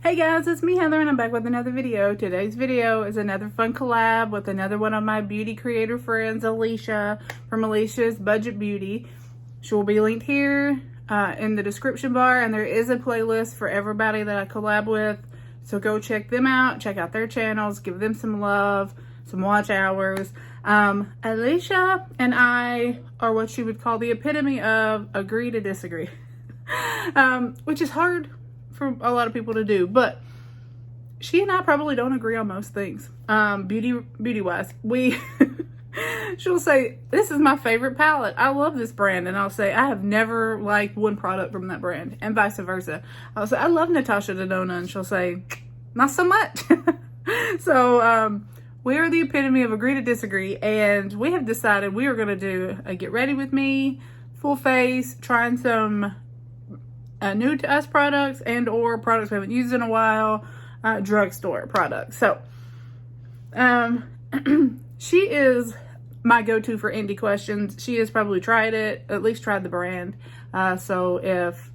Hey guys, it's me Heather and I'm back with another video. Today's video is another fun collab with another one of my beauty creator friends, Aleisha from Aleisha's Budget Beauty. She will be linked here in the description bar, and there is a playlist for everybody that I collab with. So go check them out, check out their channels, give them some love, some watch hours. Aleisha and I are what you would call the epitome of agree to disagree, which is hard for a lot of people to do, but she and I probably don't agree on most things. Beauty wise, she'll say, this is my favorite palette, I love this brand, and I'll say, I have never liked one product from that brand, and vice versa. I'll say, I love Natasha Denona, and she'll say, not so much. So we are the epitome of agree to disagree, and we have decided we are going to do a get ready with me, full face, trying some new to us products and or products we haven't used in a while, drugstore products. So she is my go-to for indie questions. She has probably tried it, at least tried the brand. So if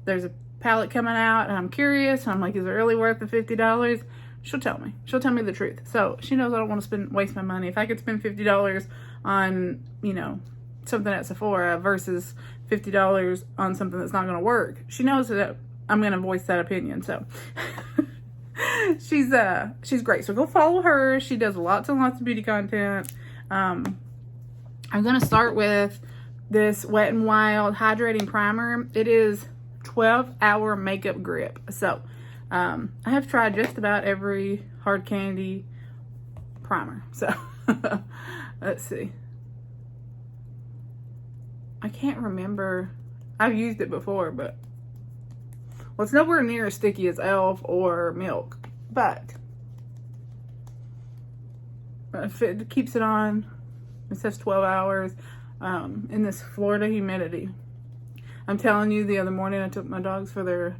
there's a palette coming out and I'm curious and I'm like, is it really worth the $50? She'll tell me. She'll tell me the truth. So she knows I don't want to waste my money. If I could spend $50 on, you know, something at Sephora versus $50 on something that's not going to work, she knows that I'm going to voice that opinion. So she's great. So go follow her. She does lots and lots of beauty content. I'm going to start with this Wet n Wild hydrating primer. It is 12-hour makeup grip. So I have tried just about every hard candy primer. So let's see. I can't remember. I've used it before, but well, it's nowhere near as sticky as e.l.f. or Milk, but if it keeps it on, it says 12 hours in this Florida humidity. I'm telling you, the other morning I took my dogs for their,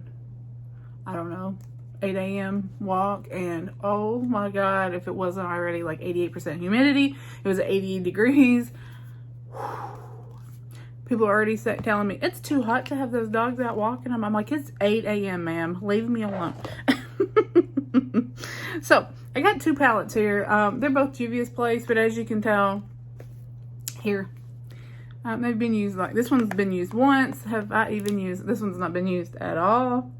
I don't know, 8 a.m. walk, and oh my God, if it wasn't already like 88% humidity, it was 80 degrees. People are already telling me, it's too hot to have those dogs out walking. I'm like, it's 8 a.m., ma'am. Leave me alone. So, I got two palettes here. They're both Juvia's Place, but as you can tell, here, they've been used, like, this one's been used once. Have I even used, this one's not been used at all.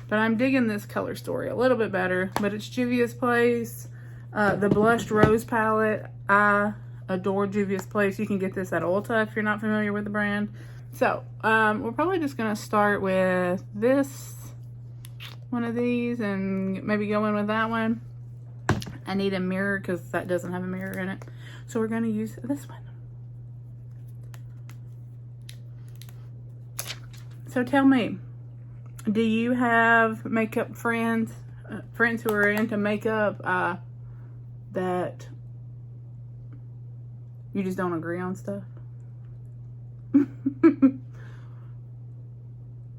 But I'm digging this color story a little bit better. But it's Juvia's Place. The Blushed Rose palette, I adore Juvia's Place. You can get this at Ulta if you're not familiar with the brand. So we're probably just gonna start with this one of these and maybe go in with that one. I need a mirror because that doesn't have a mirror in it, so we're gonna use this one. So tell me, do you have makeup friends who are into makeup that you just don't agree on stuff? In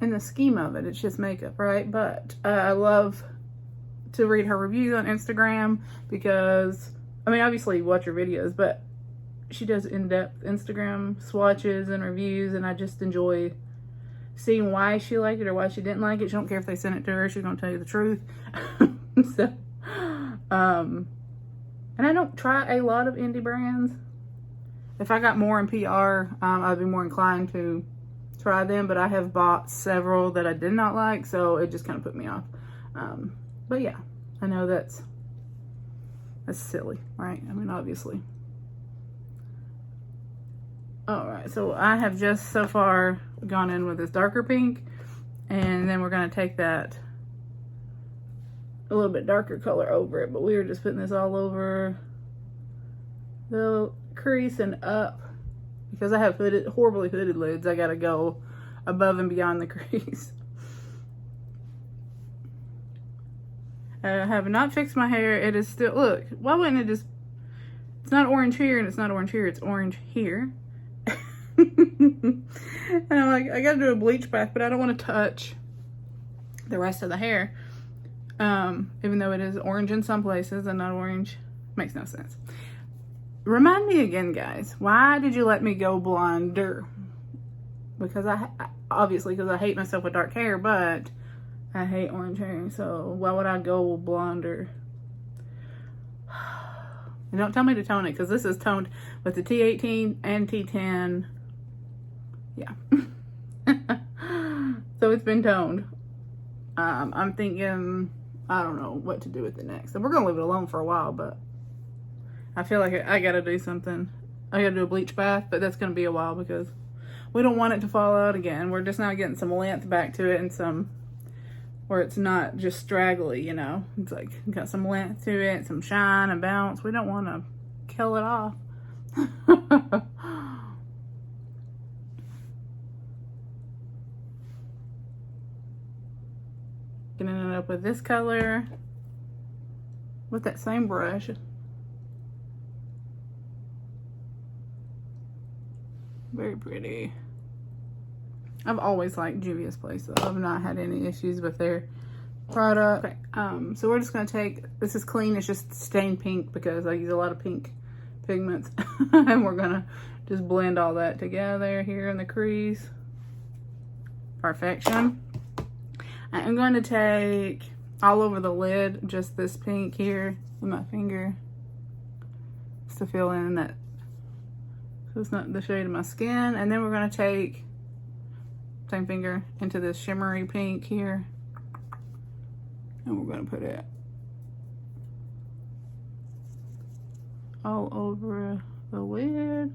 the scheme of it, it's just makeup, right? But I love to read her reviews on Instagram because, I mean, obviously you watch her videos, but she does in-depth Instagram swatches and reviews, and I just enjoy seeing why she liked it or why she didn't like it. She don't care if they send it to her, she's gonna tell you the truth. So, and I don't try a lot of indie brands. If I got more in PR, I'd be more inclined to try them, but I have bought several that I did not like, so it just kind of put me off. But yeah, I know that's silly, right? I mean, obviously. All right, so I have just so far gone in with this darker pink, and then we're gonna take that a little bit darker color over it, but we are just putting this all over the crease and up. Because I have horribly hooded lids, I gotta go above and beyond the crease. I have not fixed my hair. It is still, look, why wouldn't it just, it's not orange here and it's not orange here, it's orange here. And I'm like, I gotta do a bleach bath, but I don't want to touch the rest of the hair. Even though it is orange in some places and not orange, makes no sense. Remind me again, guys, why did you let me go blonder? Because obviously because I hate myself with dark hair, but I hate orange hair, so why would I go blonder? And don't tell me to tone it, because this is toned with the T18 and T10. Yeah. So it's been toned. I'm thinking, I don't know what to do with it next. And we're going to leave it alone for a while, but I feel like I got to do something. I got to do a bleach bath, but that's going to be a while because we don't want it to fall out again. We're just now getting some length back to it and some, where it's not just straggly, you know. It's like got some length to it, some shine and bounce. We don't want to kill it off. Gonna end up with this color with that same brush. Very pretty. I've always liked Juvia's Place, though. I've not had any issues with their product. Okay, so we're just gonna take, this is clean, it's just stained pink because I use a lot of pink pigments. And we're gonna just blend all that together here in the crease. Perfection. I'm going to take all over the lid just this pink here with my finger just to fill in that, so it's not the shade of my skin. And then we're going to take same finger into this shimmery pink here, and we're going to put it all over the lid.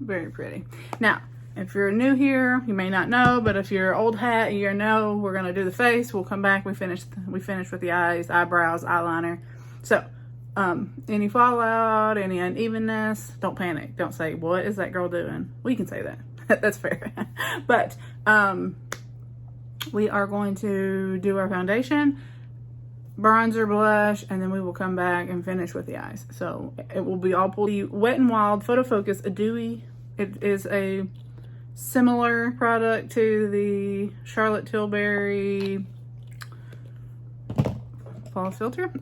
Very pretty. Now, if you're new here, you may not know, but if you're old hat, you know we're gonna do the face. We'll come back. We finish with the eyes, eyebrows, eyeliner. So, any fallout, any unevenness, don't panic. Don't say, "What is that girl doing?" Well, you can say that. That's fair. But we are going to do our foundation, bronzer, blush, and then we will come back and finish with the eyes. So it will be all pulled. Wet n Wild Photo Focus a Dewy. It is a similar product to the Charlotte Tilbury false filter.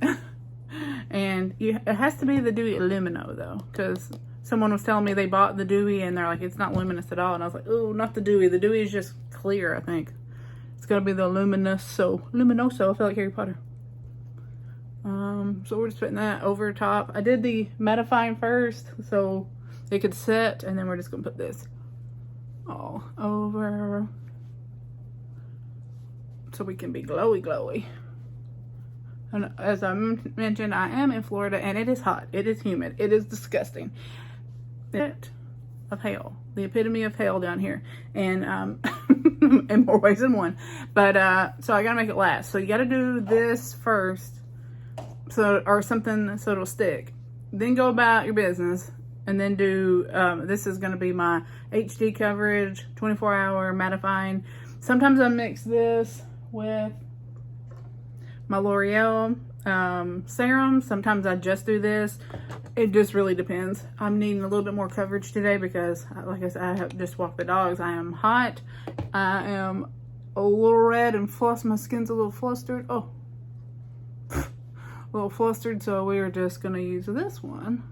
And it has to be the Dewy Illumino though, because someone was telling me they bought the Dewy and they're like, it's not luminous at all. And I was like, oh, not the Dewy. The Dewy is just clear, I think. It's gonna be the Luminoso. I feel like Harry Potter. So we're just putting that over top. I did the mattifying first so it could set, and then we're just gonna put this all over so we can be glowy. And as I mentioned, I am in Florida and it is hot, it is humid, it is disgusting. Of hail, the epitome of hail down here, and in more ways than one. But so I gotta make it last. So you gotta do this first, so or something so it'll stick. Then go about your business. And then do, this is going to be my HD coverage, 24-hour mattifying. Sometimes I mix this with my L'Oreal serum. Sometimes I just do this. It just really depends. I'm needing a little bit more coverage today because, like I said, I have just walked the dogs. I am hot. I am a little red and my skin's a little flustered. Oh, a little flustered. So we are just going to use this one.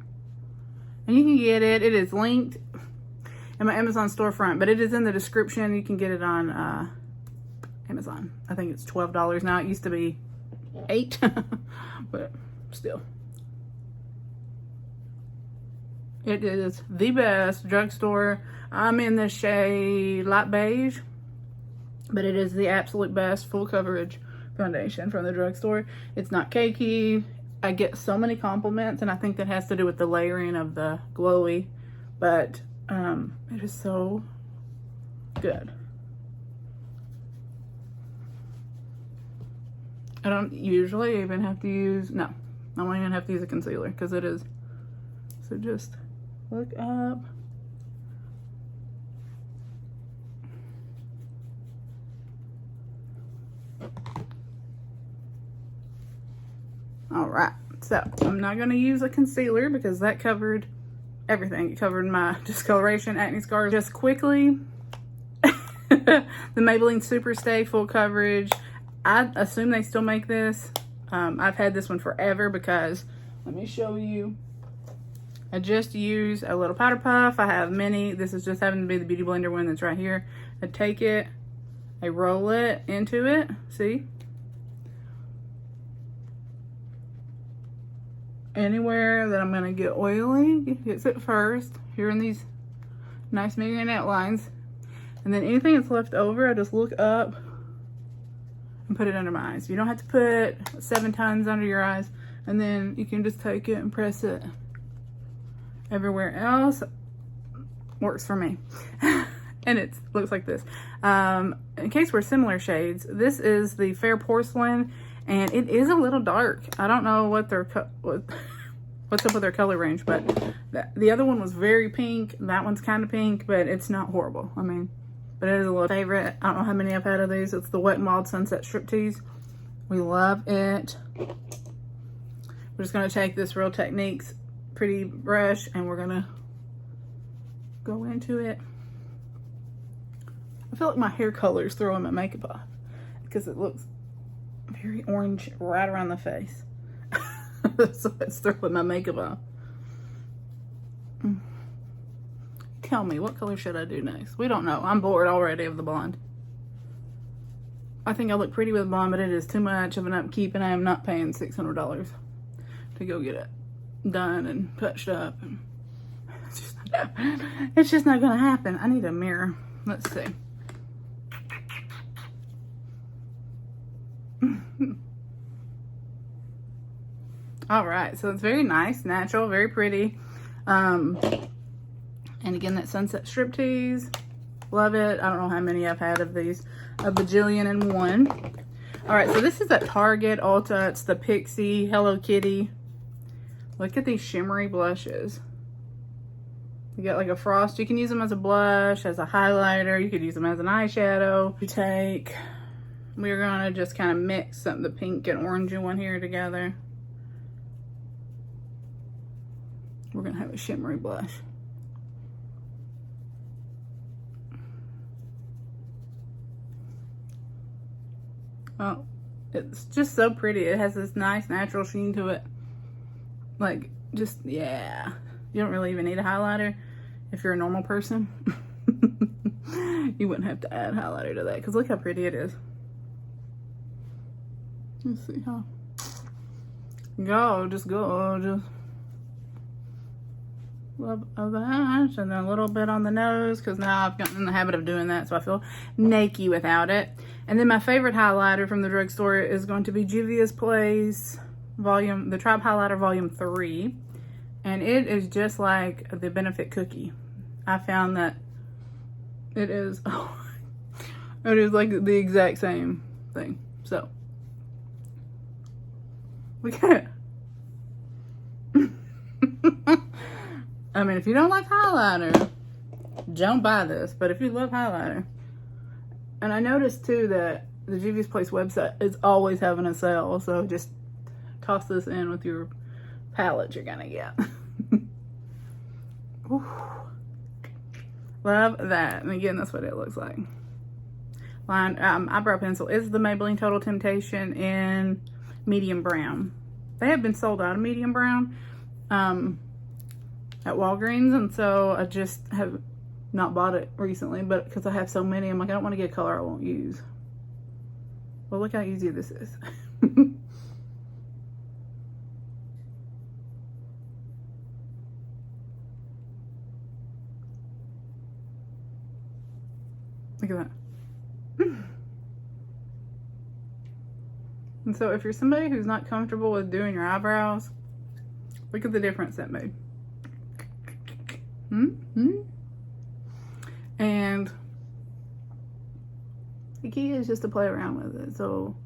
And you can get it. It is linked in my Amazon storefront, but it is in the description. You can get it on Amazon. I think it's $12 now. It used to be $8, but still. It is the best Drugstore. I'm in the shade light beige, but it is the absolute best full coverage foundation from the Drugstore. It's not cakey. I get so many compliments, and I think that has to do with the layering of the glowy, but it is so good. I don't usually even have to use, no, I won't even have to use a concealer because it is, so just look up. All right, so I'm not going to use a concealer because that covered everything. It covered my discoloration, acne scars. Just quickly, the Maybelline Super Stay Full Coverage. I assume they still make this. I've had this one forever because, let me show you. I just use a little powder puff. I have many. This is just having to be the Beauty Blender one that's right here. I take it I roll it into it, see? Anywhere that I'm gonna get oily, gets it first. Here in these nice median outlines. And then anything that's left over, I just look up and put it under my eyes. You don't have to put 7 tons under your eyes. And then you can just take it and press it everywhere else. Works for me. And it looks like this. In case we're similar shades, this is the Fair Porcelain, and it is a little dark. I don't know what their what's up with their color range, but the other one was very pink. That one's kind of pink, but it's not horrible. I mean, but it is a little favorite. I don't know how many I've had of these. It's the Wet n Wild Sunset Striptease. We love it. We're just gonna take this Real Techniques pretty brush and we're gonna go into it. I feel like my hair color is throwing my makeup off because it looks very orange right around the face. So it's throwing my makeup off. Tell me, what color should I do next? We don't know. I'm bored already of the blonde. I think I look pretty with blonde, but it is too much of an upkeep, and I am not paying $600 to go get it done and touched up. And it's just not gonna happen. I need a mirror. Let's see. All right, so it's very nice, natural, very pretty. And again, that Sunset Striptease, love it. I don't know how many I've had of these, a bajillion and one. All right, so this is at Target, Ulta. It's the Pixie Hello Kitty. Look at these shimmery blushes. You got like a frost. You can use them as a blush, as a highlighter. You could use them as an eyeshadow. We're gonna just kind of mix some the pink and orangey one here together. We're gonna have a shimmery blush. Oh, it's just so pretty. It has this nice natural sheen to it. Like, just, yeah. You don't really even need a highlighter if you're a normal person. You wouldn't have to add highlighter to that because look how pretty it is. Let's see how gorgeous. Love of that. And then a little bit on the nose because now I've gotten in the habit of doing that, so I feel naked without it. And then my favorite highlighter from the drugstore is going to be Juvia's Place the Tribe Highlighter Volume 3. And it is just like the Benefit Cookie. I found that it is, it is like the exact same thing. So, look at it. I mean, if you don't like highlighter, don't buy this. But if you love highlighter, and I noticed too that the Juvia's Place website is always having a sale. So just toss this in with your palette you're gonna get. Ooh. Love that. And again, that's what it looks like. Eyebrow pencil is the Maybelline Total Temptation in medium brown. They have been sold out of medium brown at Walgreens, and so I just have not bought it recently, but because I have so many, I'm like, I don't want to get a color I won't use. Well, look how easy this is. Look at that. And so if you're somebody who's not comfortable with doing your eyebrows, look at the difference that made. And the key is just to play around with it. So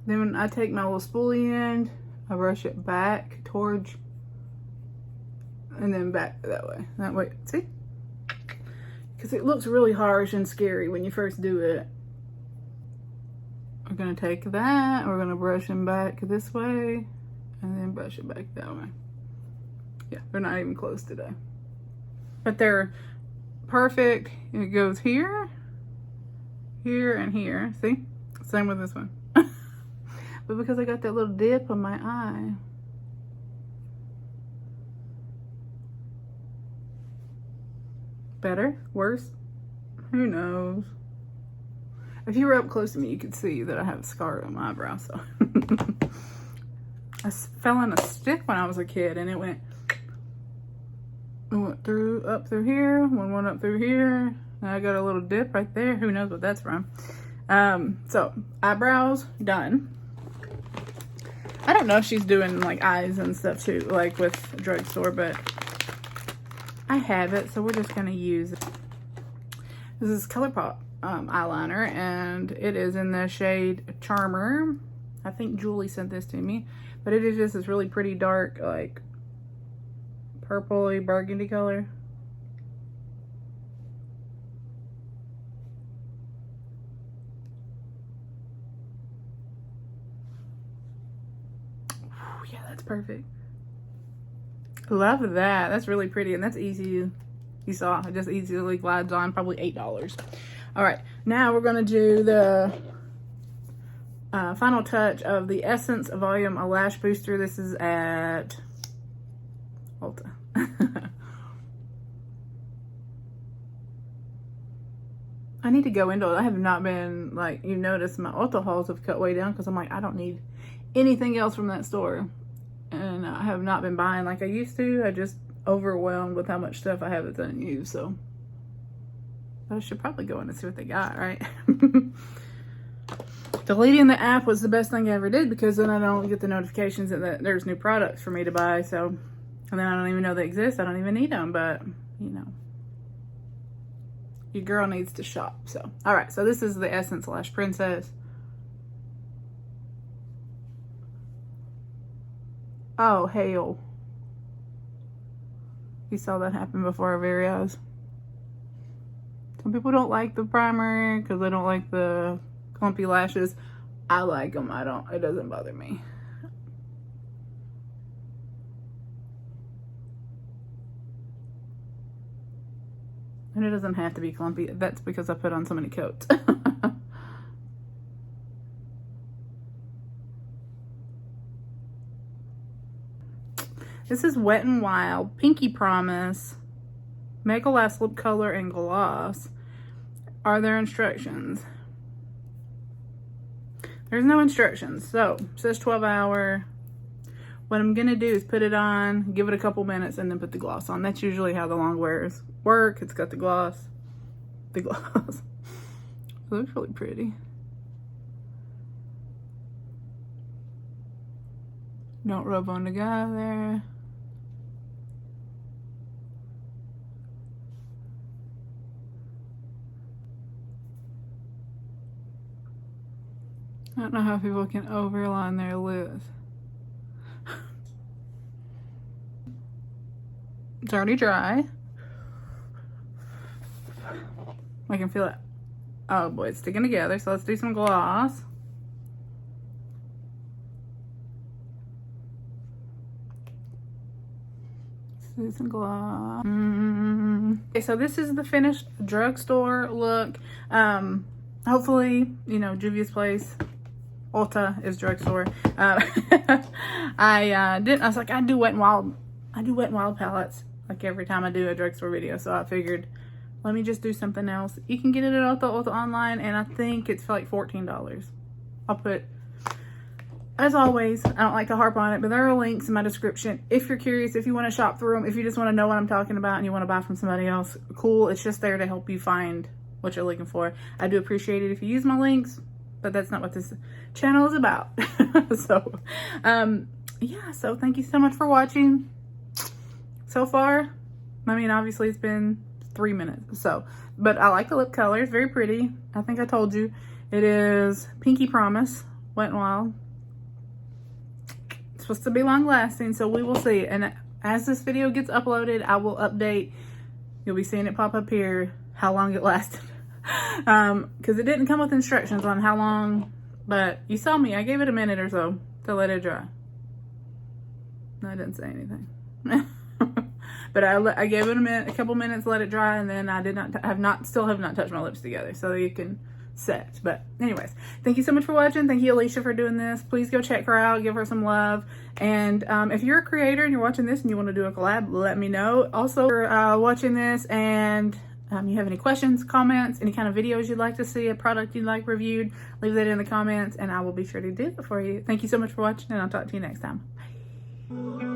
then when I take my little spoolie end, I brush it back towards, and then back that way. That way, see? Because it looks really harsh and scary when you first do it. We're gonna take that, we're gonna brush them back this way, and then brush it back that way. Yeah, they're not even close today. But they're perfect. It goes here, here, and here. See? Same with this one. But because I got that little dip on my eye. Better? Worse? Who knows? If you were up close to me, you could see that I have a scar on my eyebrow, so. I fell on a stick when I was a kid, and it went through, up through here, one up through here. And I got a little dip right there. Who knows what that's from? So eyebrows done. I don't know if she's doing like eyes and stuff too, like with Drugstore, but I have it, so we're just gonna use it. This is ColourPop eyeliner, and it is in the shade Charmer. I think Julie sent this to me, but it is just this really pretty dark, like purpley burgundy color. Yeah, that's perfect. Love that. That's really pretty, and that's easy. You saw, it just easily glides on, probably $8. All right, now we're gonna do the final touch of the Essence Volume Lash Booster. This is at Ulta. I need to go into it. I have not been, like, you notice my Ulta hauls have cut way down because I'm like, I don't need anything else from that store. And I have not been buying like I used to. I just overwhelmed with how much stuff I have that's unused, so I should probably go in and see what they got, right? Deleting the app was the best thing I ever did, because then I don't get the notifications that there's new products for me to buy, so, and then I don't even know they exist. I don't even need them, but you know, your girl needs to shop. So all right, so this is the Essence Lash Princess. Oh, hail. We saw that happen before our very eyes. Some people don't like the primer because they don't like the clumpy lashes. I like them. I don't. It doesn't bother me. And it doesn't have to be clumpy. That's because I put on so many coats. This is Wet n Wild Pinky Promise Mega Last Lip Color and Gloss. Are there instructions? There's no instructions. So, it says 12 hour. What I'm going to do is put it on, give it a couple minutes, and then put the gloss on. That's usually how the long wears work. It's got the gloss. The gloss. It looks really pretty. Don't rub on together. I don't know how people can overline their lips. It's already dry. I can feel it. Oh boy, it's sticking together. So let's do some gloss. Let's do some gloss. Okay, so this is the finished Drugstore look. Hopefully, you know, Juvia's Place, Ulta is Drugstore. I was like, I do Wet n Wild palettes like every time I do a Drugstore video, so I figured, let me just do something else. You can get it at Ulta online, and I think it's for like $14. I'll put, as always, I don't like to harp on it, but there are links in my description. If you're curious, if you want to shop through them, if you just want to know what I'm talking about and you want to buy from somebody else, cool. It's just there to help you find what you're looking for. I do appreciate it if you use my links, but that's not what this channel is about. So, yeah, so thank you so much for watching so far. I mean, obviously it's been 3 minutes, so, but I like the lip color. It's very pretty. I think I told you. It is Pinky Promise, Wet n Wild. It's supposed to be long lasting, so we will see. And as this video gets uploaded, I will update. You'll be seeing it pop up here, how long it lasted. Because it didn't come with instructions on how long, but you saw me. I gave it a minute or so to let it dry. No, I didn't say anything. But I gave it a couple minutes, let it dry, and then I still have not touched my lips together, so you can set. But anyways, thank you so much for watching. Thank you, Aleisha, for doing this. Please go check her out, give her some love. And if you're a creator and you're watching this and you want to do a collab, let me know. Also, for watching this and You have any questions, comments, any kind of videos you'd like to see, a product you'd like reviewed, leave that in the comments and I will be sure to do it for you. Thank you so much for watching and I'll talk to you next time. Bye.